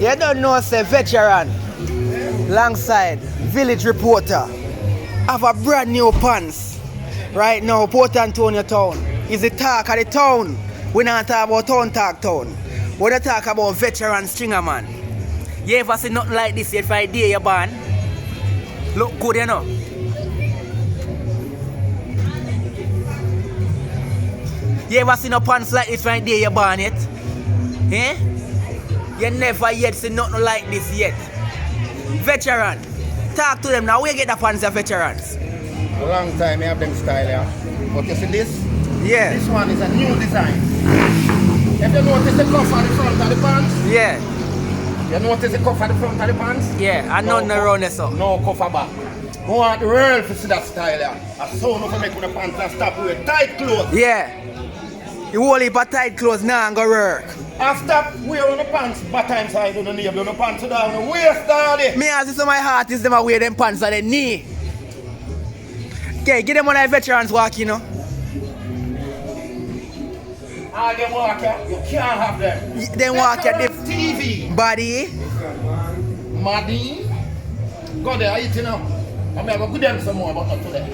You don't know, say veteran, alongside village reporter, have a brand new pants. Right now, Port Antonio town is the talk of the town. We not talk about town. We don't talk about veteran chinnaman. You ever see nothing like this yet for a day you born? Look good, you know. You ever see no pants like this for a day you born yet? Eh? You never yet see nothing like this yet. Veteran, talk to them now. Where you get the pants of veterans? A long time I have them style here. But you see this? Yeah. This one is a new design. If you notice the cuff at the front of the pants? Yeah. You notice the cuff at the front of the pants? Yeah, and none around this up. No cuff back. I want the world to see that style here. I saw no for make the pants and stop with tight clothes. Yeah. You whole heap of tight clothes now and go work. I stop wearing the pants, but time side on the knee, the pants down the waist darling. Me as some of my artists them a wear them pants on the knee. Okay, give them one of the veterans walk, you know. All them walk here, you can't have them. Them walk at the TV. body. Maddy. Go there, eat now. I'm going to go them some more, but not today.